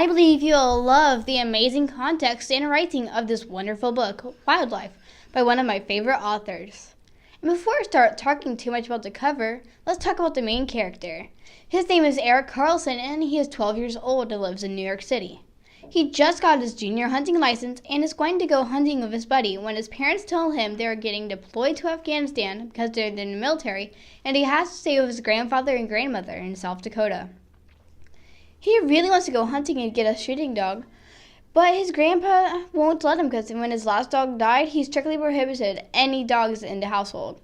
I believe you'll love the amazing context and writing of this wonderful book, Wildlife, by one of my favorite authors. And before I start talking too much about the cover, let's talk about the main character. His name is Eric Carlson, and he is 12 years old and lives in New York City. He just got his junior hunting license and is going to go hunting with his buddy when his parents tell him they are getting deployed to Afghanistan because they're in the military, and he has to stay with his grandfather and grandmother in South Dakota. He really wants to go hunting and get a shooting dog, but his grandpa won't let him because when his last dog died, he strictly prohibited any dogs in the household.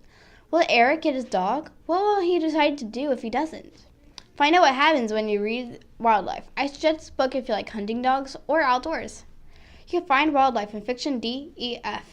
Will Eric get his dog? What will he decide to do if he doesn't? Find out what happens when you read Wildlife. I suggest this book if you like hunting dogs or outdoors. You can find Wildlife in Fiction DEF.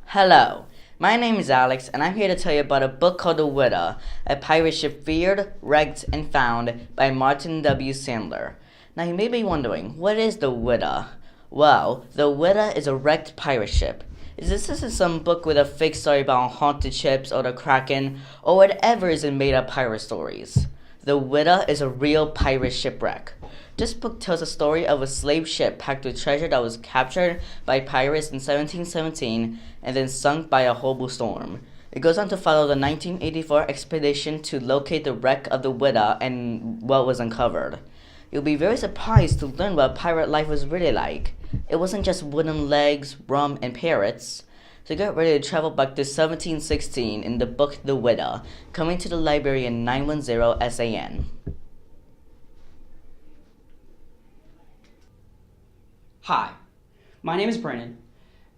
Hello, my name is Alex, and I'm here to tell you about a book called The Whydah, a pirate ship feared, wrecked, and found by Martin W. Sandler. Now you may be wondering, what is The Whydah? Well, The Whydah is a wrecked pirate ship. This isn't some book with a fake story about haunted ships or the Kraken or whatever is in made-up pirate stories. The Whydah is a real pirate shipwreck. This book tells the story of a slave ship packed with treasure that was captured by pirates in 1717 and then sunk by a horrible storm. It goes on to follow the 1984 expedition to locate the wreck of the Whydah and what was uncovered. You'll be very surprised to learn what pirate life was really like. It wasn't just wooden legs, rum, and parrots. So get ready to travel back to 1716 in the book The Whydah, coming to the library in 910 SAN. Hi, my name is Brennan,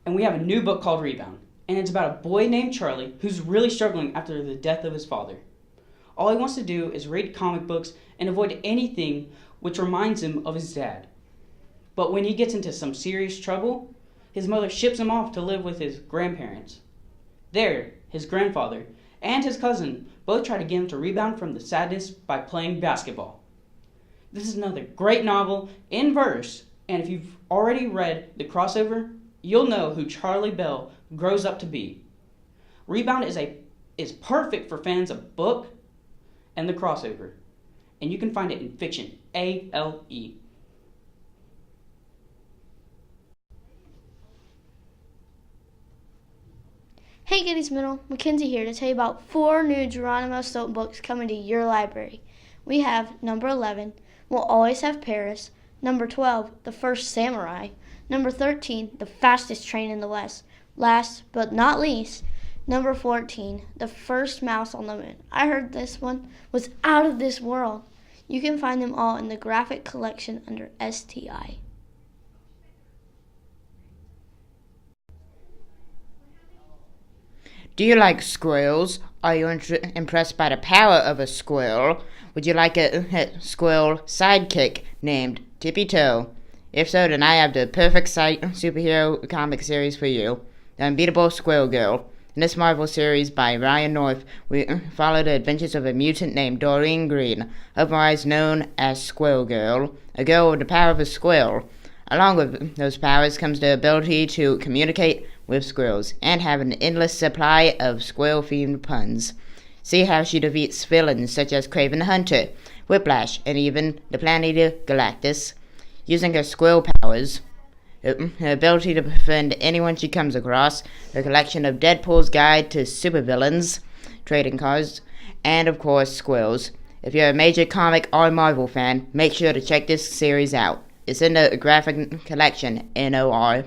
and we have a new book called Rebound, and it's about a boy named Charlie who's really struggling after the death of his father. All he wants to do is read comic books and avoid anything which reminds him of his dad. But when he gets into some serious trouble, his mother ships him off to live with his grandparents. There, his grandfather and his cousin both try to get him to rebound from the sadness by playing basketball. This is another great novel in verse, and if you've already read the crossover, you'll know who Charlie Bell grows up to be. Rebound is perfect for fans of book and the crossover, and you can find it in Fiction ALE. Hey Giddy's Middle, Mackenzie here to tell you about 4 new Geronimo Stilton books coming to your library. We have number 11, We'll Always Have Paris, number 12, The First Samurai, number 13, The Fastest Train in the West, last but not least, number 14, The First Mouse on the Moon. I heard this one was out of this world. You can find them all in the graphic collection under STI. Do you like squirrels? Are you impressed by the power of a squirrel? Would you like a squirrel sidekick named Tippy Toe? If so, then I have the perfect superhero comic series for you, The Unbeatable Squirrel Girl. In this Marvel series by Ryan North, we follow the adventures of a mutant named Doreen Green, otherwise known as Squirrel Girl, a girl with the power of a squirrel. Along with those powers comes the ability to communicate with squirrels and have an endless supply of squirrel-themed puns. See how she defeats villains such as Kraven the Hunter, Whiplash, and even the Planet Galactus. Using her squirrel powers, her ability to befriend anyone she comes across, her collection of Deadpool's Guide to Supervillains, trading cards, and of course squirrels. If you're a major comic or Marvel fan, make sure to check this series out. It's in the graphic collection NOR.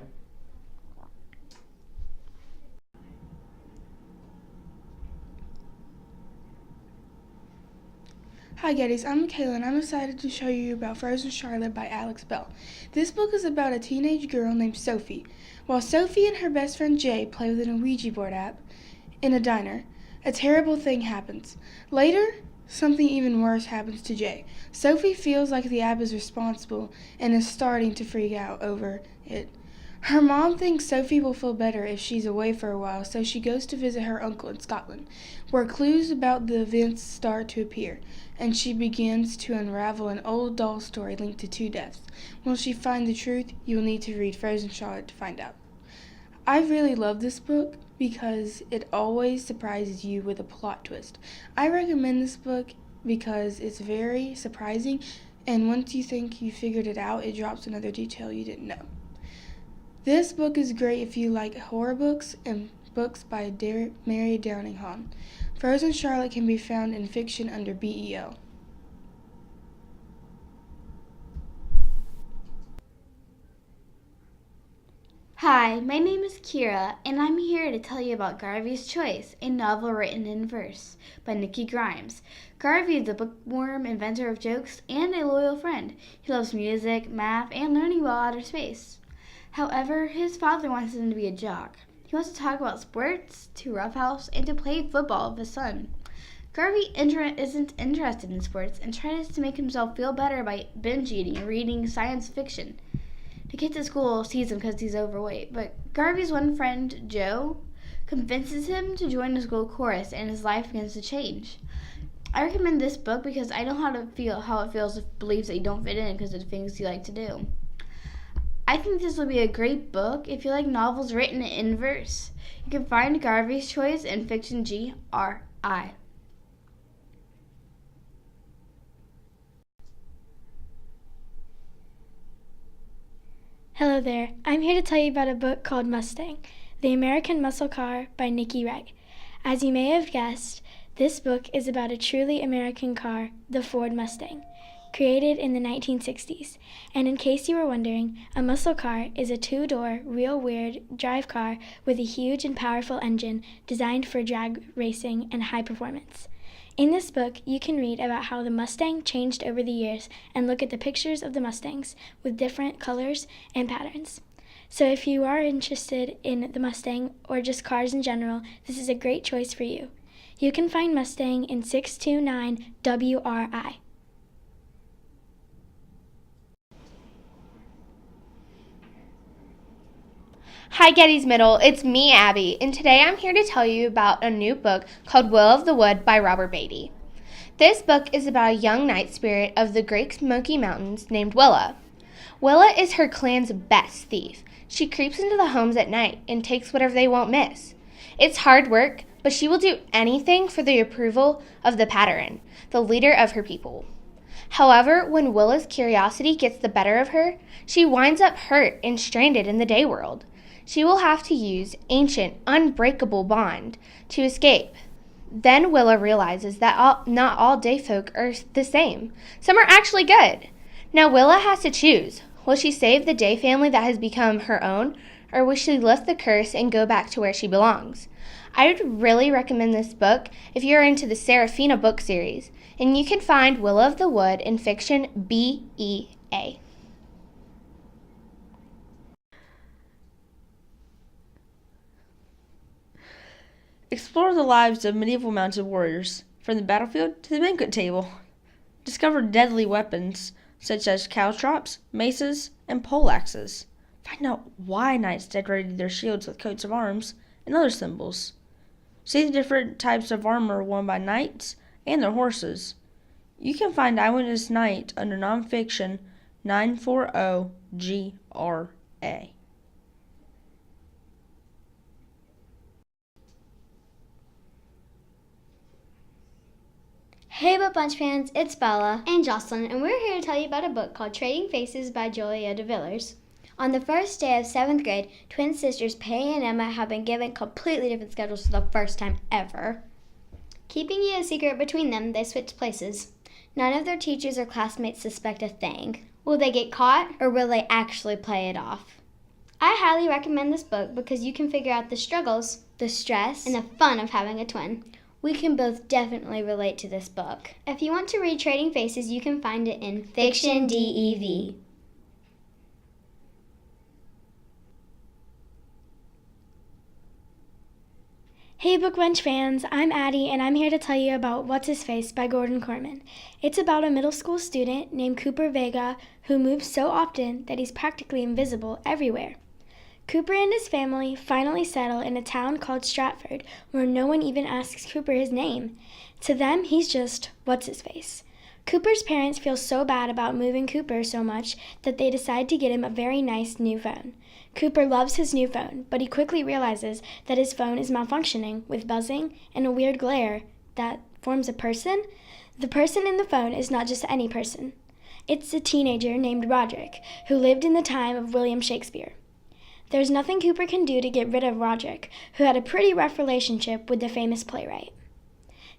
Hi Geddies, I'm Michaela and I'm excited to show you about Frozen Charlotte by Alex Bell. This book is about a teenage girl named Sophie. While Sophie and her best friend Jay play with a Ouija board app in a diner, a terrible thing happens. Later, something even worse happens to Jay. Sophie feels like the app is responsible and is starting to freak out over it. Her mom thinks Sophie will feel better if she's away for a while, so she goes to visit her uncle in Scotland, where clues about the events start to appear, and she begins to unravel an old doll story linked to 2 deaths. Will she find the truth? You will need to read Frozen Charlotte to find out. I really love this book. because it always surprises you with a plot twist. I recommend this book because it's very surprising, and once you think you figured it out, it drops another detail you didn't know. This book is great if you like horror books and books by Mary Downingham. Frozen Charlotte can be found in fiction under BEL. Hi, my name is Kira, and I'm here to tell you about Garvey's Choice, a novel written in verse by Nikki Grimes. Garvey is a bookworm, inventor of jokes, and a loyal friend. He loves music, math, and learning about outer space. However, his father wants him to be a jock. He wants to talk about sports, to roughhouse, and to play football with his son. Garvey isn't interested in sports and tries to make himself feel better by binge eating and reading science fiction. The kids at school sees him because he's overweight, but Garvey's one friend, Joe, convinces him to join the school chorus, and his life begins to change. I recommend this book because I know how it feels to believe that you don't fit in because of the things you like to do. I think this will be a great book if you like novels written in verse. You can find Garvey's Choice in Fiction GRI. Hello there. I'm here to tell you about a book called Mustang, The American Muscle Car by Nikki Wright. As you may have guessed, this book is about a truly American car, the Ford Mustang, created in the 1960s. And in case you were wondering, a muscle car is a two-door, real weird drive car with a huge and powerful engine designed for drag racing and high performance. In this book, you can read about how the Mustang changed over the years and look at the pictures of the Mustangs with different colors and patterns. So if you are interested in the Mustang or just cars in general, this is a great choice for you. You can find Mustang in 629 WRI. Hi Getty's Middle, it's me, Abby, and today I'm here to tell you about a new book called Will of the Wood by Robert Beatty. This book is about a young night spirit of the Great Smoky Mountains named Willa. Willa is her clan's best thief. She creeps into the homes at night and takes whatever they won't miss. It's hard work, but she will do anything for the approval of the Pattern, the leader of her people. However, when Willa's curiosity gets the better of her, she winds up hurt and stranded in the day world. She will have to use ancient, unbreakable bond to escape. Then Willa realizes that not all day folk are the same. Some are actually good. Now Willa has to choose. Will she save the day family that has become her own, or will she lift the curse and go back to where she belongs? I would really recommend this book if you're into the Serafina book series, and you can find Will of the Wood in fiction BEA. Explore the lives of medieval mounted warriors, from the battlefield to the banquet table. Discover deadly weapons, such as caltrops, maces, and poleaxes. Find out why knights decorated their shields with coats of arms and other symbols. See the different types of armor worn by knights and their horses. You can find Eyewitness Knight under Nonfiction 940 GRA. Hey Book Bunch fans, it's Bella and Jocelyn, and we're here to tell you about a book called Trading Faces by Julia de Villers. On the first day of 7th grade, twin sisters Pay and Emma have been given completely different schedules for the first time ever. Keeping it a secret between them, they switch places. None of their teachers or classmates suspect a thing. Will they get caught, or will they actually play it off? I highly recommend this book because you can figure out the struggles, the stress, and the fun of having a twin. We can both definitely relate to this book. If you want to read Trading Faces, you can find it in Fiction DEV. Hey Book Bunch fans, I'm Addie, and I'm here to tell you about WhatsHisFace by Gordon Corman. It's about a middle school student named Cooper Vega who moves so often that he's practically invisible everywhere. Cooper and his family finally settle in a town called Stratford, where no one even asks Cooper his name. To them, he's just What's-His-Face. Cooper's parents feel so bad about moving Cooper so much that they decide to get him a very nice new phone. Cooper loves his new phone, but he quickly realizes that his phone is malfunctioning with buzzing and a weird glare that forms a person. The person in the phone is not just any person. It's a teenager named Roderick, who lived in the time of William Shakespeare. There's nothing Cooper can do to get rid of Roderick, who had a pretty rough relationship with the famous playwright.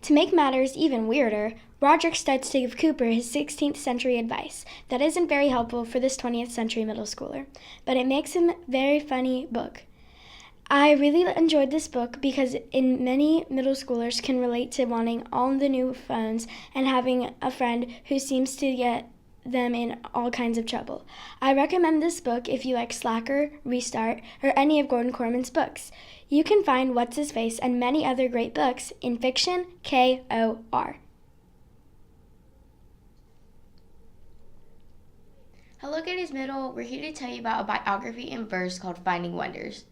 To make matters even weirder, Roderick starts to give Cooper his 16th century advice that isn't very helpful for this 20th century middle schooler, but it makes him a very funny book. I really enjoyed this book because many middle schoolers can relate to wanting all the new phones and having a friend who seems to get them in all kinds of trouble. I recommend this book if you like Slacker, Restart, or any of Gordon Corman's books. You can find WhatsHisFace and many other great books in Fiction KOR. Hello Getty's Middle, we're here to tell you about a biography in verse called Finding Wonders.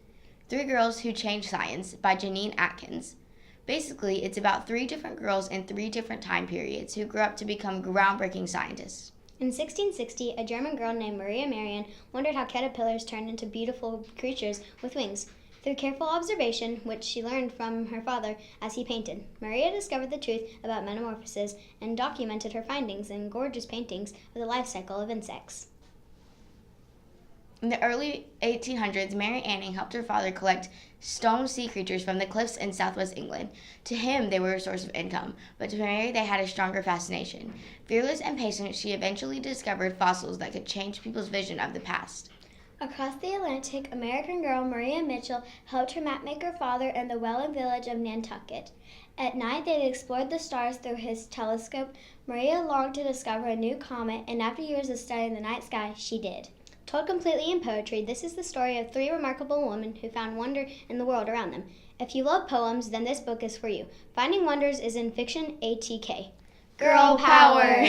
3 Girls Who Changed Science by Janine Atkins. Basically, it's about 3 different girls in 3 different time periods who grew up to become groundbreaking scientists. In 1660, a German girl named Maria Marian wondered how caterpillars turned into beautiful creatures with wings. Through careful observation, which she learned from her father as he painted, Maria discovered the truth about metamorphosis and documented her findings in gorgeous paintings of the life cycle of insects. In the early 1800s, Mary Anning helped her father collect stone sea creatures from the cliffs in southwest England. To him, they were a source of income, but to Mary, they had a stronger fascination. Fearless and patient, she eventually discovered fossils that could change people's vision of the past. Across the Atlantic, American girl Maria Mitchell helped her mapmaker father in the Welland village of Nantucket. At night, they explored the stars through his telescope. Maria longed to discover a new comet, and after years of studying the night sky, she did. Told completely in poetry, this is the story of 3 remarkable women who found wonder in the world around them. If you love poems, then this book is for you. Finding Wonders is in Fiction ATK. Girl power!